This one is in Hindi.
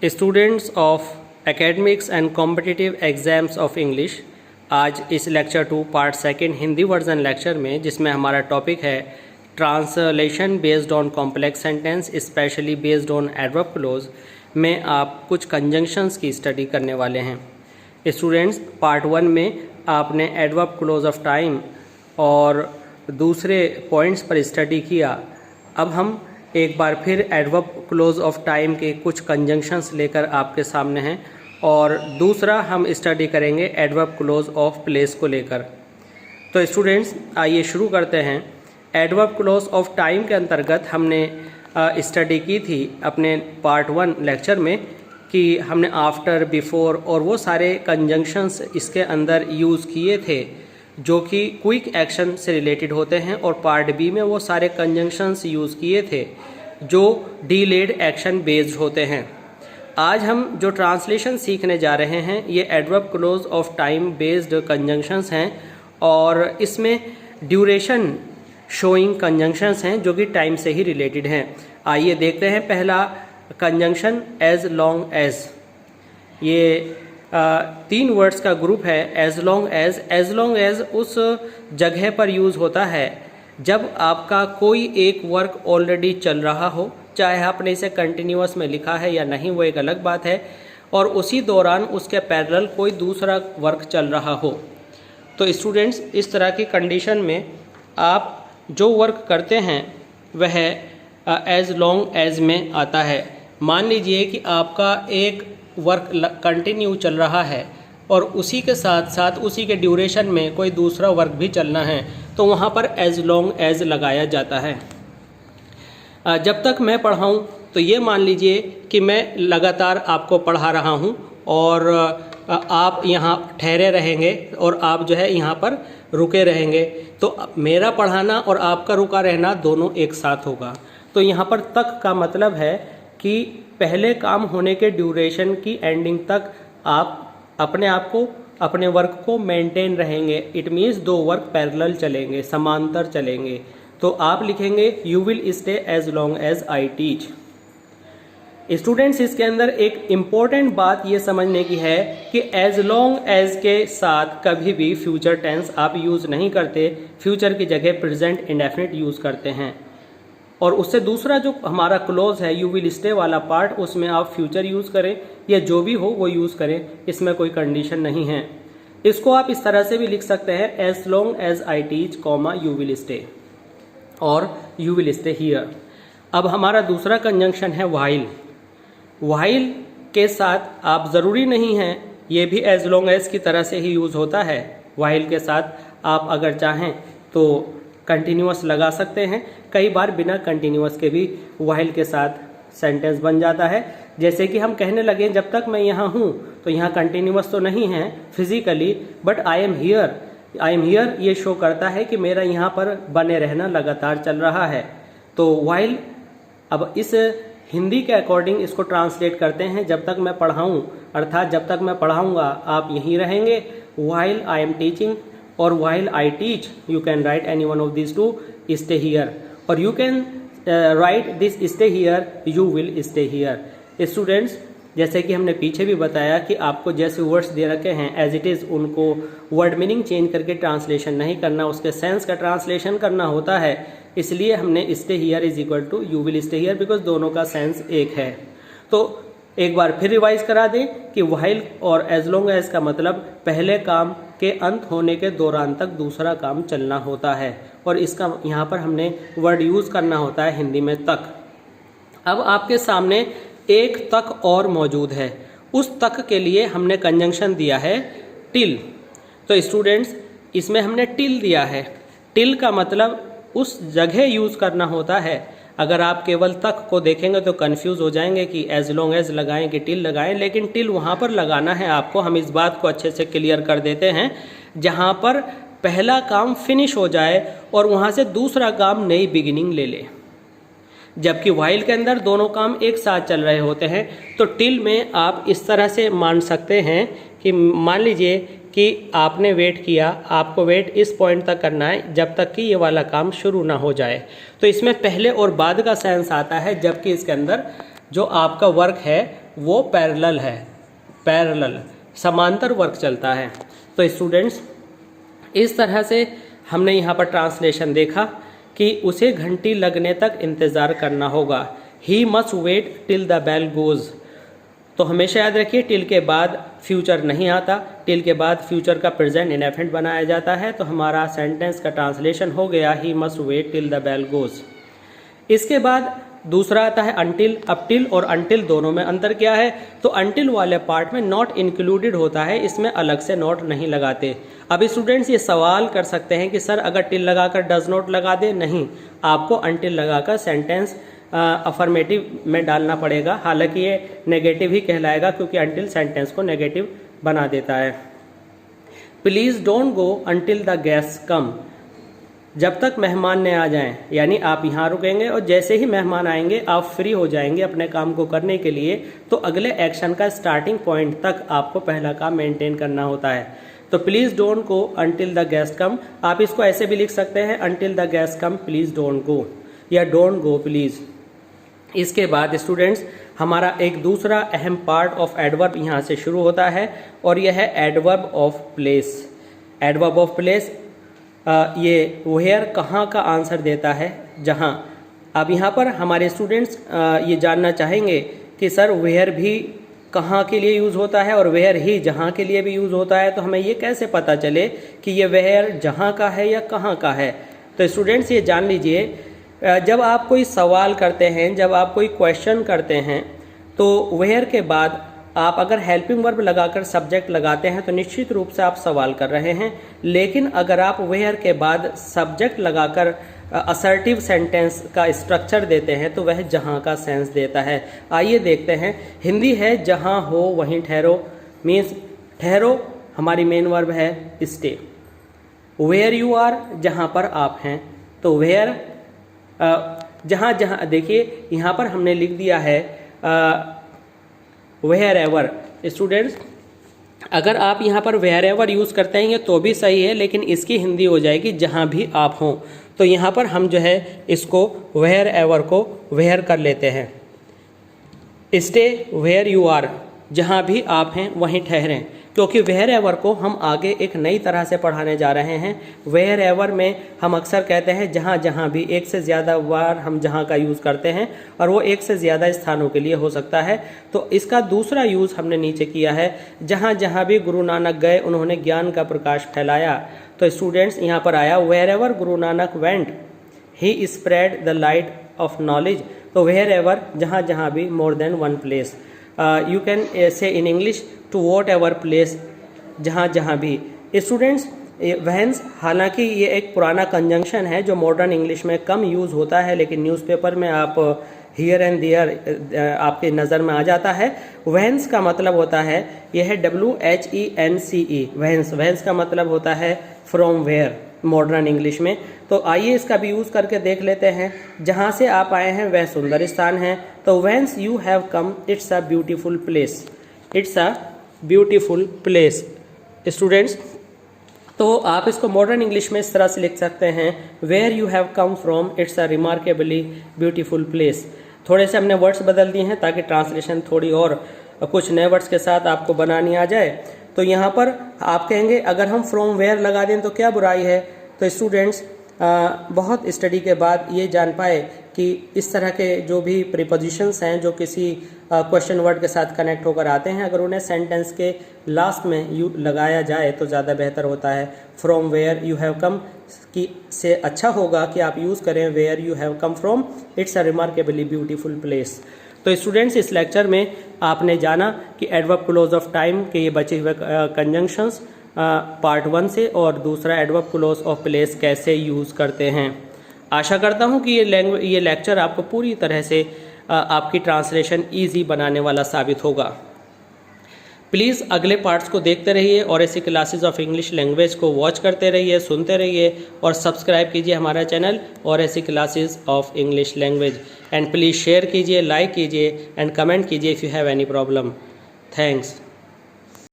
Students of academics and competitive exams of English, आज इस lecture 2 part second Hindi version lecture में, जिसमें हमारा टॉपिक है translation based on complex sentence specially based on adverb close, में आप कुछ कंजंक्शंस की स्टडी करने वाले हैं। स्टूडेंट्स, पार्ट 1 में आपने एडवर्ब क्लोज ऑफ टाइम और दूसरे पॉइंट्स पर स्टडी किया। अब हम एक बार फिर एडवर्ब क्लोज ऑफ टाइम के कुछ कंजंक्शंस लेकर आपके सामने हैं और दूसरा हम स्टडी करेंगे एडवर्ब क्लोज ऑफ प्लेस को लेकर। तो स्टूडेंट्स, आइए शुरू करते हैं। एडवर्ब क्लोज ऑफ टाइम के अंतर्गत हमने स्टडी की थी अपने पार्ट 1 लेक्चर में कि हमने आफ्टर, बिफोर और वो सारे कंजंक्शंस इसके अंदर यूज़ किए थे जो कि क्विक एक्शन से रिलेटेड होते हैं, और पार्ट बी में वो सारे कंजंक्शंस यूज़ किए थे जो डिलेड एक्शन बेस्ड होते हैं। आज हम जो ट्रांसलेशन सीखने जा रहे हैं ये adverb close of time based conjunctions हैं और इसमें ड्यूरेशन शोइंग कंजंक्शंस हैं जो कि टाइम से ही रिलेटेड हैं। आइए देखते हैं पहला कंजंक्शन एज लॉन्ग एज। ये 3 वर्ड्स का ग्रुप है। एज लॉन्ग एज उस जगह पर यूज़ होता है जब आपका कोई एक वर्क ऑलरेडी चल रहा हो, चाहे आपने इसे कंटिन्यूअस में लिखा है या नहीं वो एक अलग बात है, और उसी दौरान उसके पैरेलल कोई दूसरा वर्क चल रहा हो। तो स्टूडेंट्स, इस तरह की कंडीशन में आप जो वर्क करते हैं वह एज लॉन्ग एज में आता है। मान लीजिए कि आपका एक वर्क कंटिन्यू चल रहा है और उसी के साथ साथ उसी के ड्यूरेशन में कोई दूसरा वर्क भी चलना है, तो वहाँ पर एज लॉन्ग एज लगाया जाता है। जब तक मैं पढ़ाऊँ तो ये मान लीजिए कि मैं लगातार आपको पढ़ा रहा हूँ और आप यहाँ ठहरे रहेंगे और आप जो है यहाँ पर रुके रहेंगे, तो मेरा पढ़ाना और आपका रुका रहना दोनों एक साथ होगा। तो यहाँ पर तक का मतलब है कि पहले काम होने के ड्यूरेशन की एंडिंग तक आप अपने वर्क को मेंटेन रहेंगे। इट मीन्स 2 वर्क पैरेलल चलेंगे, समांतर चलेंगे। तो आप लिखेंगे you will stay as long as I teach. Students, इसके अंदर एक इम्पॉर्टेंट बात ये समझने की है कि एज लॉन्ग एज के साथ कभी भी फ्यूचर टेंस आप यूज़ नहीं करते, फ्यूचर की जगह प्रेजेंट इंडेफिनिट यूज़ करते हैं। और उससे दूसरा जो हमारा क्लोज है यू विल स्टे वाला पार्ट, उसमें आप फ्यूचर यूज़ करें या जो भी हो वो यूज़ करें, इसमें कोई कंडीशन नहीं है। इसको आप इस तरह से भी लिख सकते हैं as long as I teach comma you will stay और यू विल स्टे हियर। अब हमारा दूसरा कंजंक्शन है व्हाइल। व्हाइल के साथ आप ज़रूरी नहीं है, ये भी एज लॉन्ग एज की तरह से ही यूज़ होता है। व्हाइल के साथ आप अगर चाहें तो कंटिन्यूअस लगा सकते हैं। कई बार बिना कंटिन्यूअस के भी व्हाइल के साथ सेंटेंस बन जाता है। जैसे कि हम कहने लगे जब तक मैं यहाँ हूँ, तो यहाँ कंटिन्यूअस तो नहीं है physically, but I am here ये शो करता है कि मेरा यहाँ पर बने रहना लगातार चल रहा है। तो व्हाइल, अब इस हिंदी के अकॉर्डिंग इसको ट्रांसलेट करते हैं जब तक मैं पढ़ाऊँ, अर्थात जब तक मैं पढ़ाऊँगा आप यहीं रहेंगे। व्हाइल आई एम टीचिंग और while I teach, you can write any one of these two, stay here, or you can write this stay here, you will stay here. Students, जैसे कि हमने पीछे भी बताया कि आपको जैसे वर्ड्स दे रखे हैं एज इट इज़ उनको वर्ड मीनिंग चेंज करके ट्रांसलेशन नहीं करना, उसके सेंस का ट्रांसलेशन करना होता है। इसलिए हमने stay here is equal to you will stay here, because दोनों का सेंस एक है। तो एक बार फिर रिवाइज करा दें कि व्हाइल और एज लॉन्ग एज का मतलब पहले काम के अंत होने के दौरान तक दूसरा काम चलना होता है, और इसका यहाँ पर हमने वर्ड यूज़ करना होता है हिंदी में तक। अब आपके सामने एक तक और मौजूद है। उस तक के लिए हमने कंजंक्शन दिया है टिल। तो स्टूडेंट्स, इसमें हमने टिल दिया है। टिल का मतलब उस जगह यूज़ करना होता है। अगर आप केवल तक को देखेंगे तो कंफ्यूज हो जाएंगे कि एज लॉन्ग एज लगाएं कि टिल लगाएं, लेकिन टिल वहाँ पर लगाना है आपको। हम इस बात को अच्छे से क्लियर कर देते हैं जहाँ पर पहला काम फिनिश हो जाए और वहाँ से दूसरा काम नई बिगिनिंग ले ले। जबकि व्हाइल के अंदर दोनों काम एक साथ चल रहे होते हैं। तो टिल में आप इस तरह से मान सकते हैं कि मान लीजिए कि आपने वेट किया, आपको वेट इस पॉइंट तक करना है जब तक कि ये वाला काम शुरू ना हो जाए। तो इसमें पहले और बाद का सेंस आता है, जबकि इसके अंदर जो आपका वर्क है वो पैरेलल है, पैरेलल समांतर वर्क चलता है। तो स्टूडेंट्स इस तरह से हमने यहाँ पर ट्रांसलेशन देखा कि उसे घंटी लगने तक इंतज़ार करना होगा। He must wait till the bell goes. तो हमेशा याद रखिए टिल के बाद फ्यूचर नहीं आता, टिल के बाद फ्यूचर का प्रेजेंट इनडेफिनिट बनाया जाता है। तो हमारा सेंटेंस का ट्रांसलेशन हो गया he must wait till the bell goes. इसके बाद दूसरा आता है अनटिल। अब टिल और अनटिल दोनों में अंतर क्या है? तो अनटिल वाले पार्ट में नॉट इंक्लूडेड होता है, इसमें अलग से नॉट नहीं लगाते। अब स्टूडेंट्स ये सवाल कर सकते हैं कि सर अगर टिल लगाकर डज नॉट लगा दे, नहीं, आपको अनटिल लगाकर सेंटेंस अफर्मेटिव में डालना पड़ेगा। हालांकि ये नेगेटिव ही कहलाएगा क्योंकि अनटिल सेंटेंस को नेगेटिव बना देता है। Please don't go until the guest come. जब तक मेहमान न आ जाएं, यानी आप यहाँ रुकेंगे और जैसे ही मेहमान आएंगे आप फ्री हो जाएंगे अपने काम को करने के लिए, तो अगले एक्शन का स्टार्टिंग पॉइंट तक आपको पहला काम मेंटेन करना होता है। तो please don't go until the guest come, आप इसको ऐसे भी लिख सकते हैं until the guest come please don't go, या डोंट गो प्लीज़। इसके बाद स्टूडेंट्स हमारा एक दूसरा अहम पार्ट ऑफ एडवर्ब यहाँ से शुरू होता है और यह है adverb of place. Adverb of place ये वेयर कहाँ का आंसर देता है, जहाँ। अब यहाँ पर हमारे स्टूडेंट्स ये जानना चाहेंगे कि सर वेयर भी कहाँ के लिए यूज़ होता है और वेयर ही जहाँ के लिए भी यूज़ होता है, तो हमें ये कैसे पता चले कि ये वेयर जहाँ का है या कहाँ का है? तो स्टूडेंट्स ये जान लीजिए, जब आप कोई सवाल करते हैं, जब आप कोई क्वेश्चन करते हैं, तो वेयर के बाद आप अगर हेल्पिंग वर्ब लगाकर सब्जेक्ट लगाते हैं तो निश्चित रूप से आप सवाल कर रहे हैं। लेकिन अगर आप वेयर के बाद सब्जेक्ट लगाकर असर्टिव सेंटेंस का स्ट्रक्चर देते हैं तो वह जहाँ का सेंस देता है। आइए देखते हैं। हिंदी है जहाँ हो वहीं ठहरो, मीन्स ठहरो हमारी मेन वर्ब है स्टे। वेयर यू आर जहाँ पर आप हैं, तो वेयर जहाँ जहाँ देखिए यहाँ पर हमने लिख दिया है वेयर एवर। स्टूडेंट्स अगर आप यहाँ पर वेयर एवर यूज़ करते हैं तो भी सही है, लेकिन इसकी हिंदी हो जाएगी जहाँ भी आप हों। तो यहाँ पर हम जो है इसको वेयर एवर को वेयर कर लेते हैं। स्टे वेयर यू आर, जहाँ भी आप हैं वहीं ठहरें, क्योंकि वेयर एवर को हम आगे एक नई तरह से पढ़ाने जा रहे हैं। वेयर एवर में हम अक्सर कहते हैं जहाँ जहाँ भी, एक से ज़्यादा बार हम जहाँ का यूज़ करते हैं और वो एक से ज़्यादा स्थानों के लिए हो सकता है। तो इसका दूसरा यूज़ हमने नीचे किया है, जहाँ जहाँ भी गुरु नानक गए उन्होंने ज्ञान का प्रकाश फैलाया। तो स्टूडेंट्स यहाँ पर आया wherever Guru Nanak went he spread the light of knowledge. तो वेयर एवर जहाँ जहाँ भी, more than one place. You can say in English to whatever place, जहाँ जहाँ भी। स्टूडेंट्स व्हेंस, हालांकि ये एक पुराना कंजंक्शन है जो मॉडर्न इंग्लिश में कम यूज़ होता है, लेकिन न्यूज़पेपर में आप हियर एंड देयर आपके नज़र में आ जाता है। व्हेंस का मतलब होता है, यह है WHENCE, व्हेंस। व्हेंस का मतलब होता है फ्रॉम वेयर मॉडर्न इंग्लिश में। तो आइए इसका भी यूज़ करके देख लेते हैं। जहाँ से आप आए हैं वह सुंदर स्थान है। तो whence you have come it's a beautiful place, it's a beautiful place. Students तो आप इसको मॉडर्न इंग्लिश में इस तरह से लिख सकते हैं, where you have come from it's a remarkably beautiful place. थोड़े से हमने वर्ड्स बदल दिए हैं ताकि ट्रांसलेशन थोड़ी और कुछ नए वर्ड्स के साथ आपको बनानी आ जाए। तो यहाँ पर आप कहेंगे अगर हम फ्रॉम वेयर लगा दें तो क्या बुराई है? तो स्टूडेंट्स बहुत स्टडी के बाद ये जान पाए कि इस तरह के जो भी प्रीपोजिशंस हैं जो किसी क्वेश्चन वर्ड के साथ कनेक्ट होकर आते हैं, अगर उन्हें सेंटेंस के लास्ट में यू लगाया जाए तो ज़्यादा बेहतर होता है। From where you have come की से अच्छा होगा कि आप यूज़ करें where you have come from it's a remarkably beautiful place. तो स्टूडेंट्स इस लेक्चर में आपने जाना कि एडवर्ब क्लोज ऑफ टाइम के ये बचे हुए कंजंक्शंस पार्ट 1 से, और दूसरा एडवर्ब क्लोज ऑफ प्लेस कैसे यूज़ करते हैं। आशा करता हूँ कि ये लेक्चर आपको पूरी तरह से आपकी ट्रांसलेशन ईजी बनाने वाला साबित होगा। प्लीज़ अगले पार्ट्स को देखते रहिए और ऐसी क्लासेस ऑफ इंग्लिश लैंग्वेज को वॉच करते रहिए, सुनते रहिए और सब्सक्राइब कीजिए हमारा चैनल और ऐसी classes of English language. And please share कीजिए, लाइक कीजिए एंड कमेंट कीजिए if you have any problem. Thanks.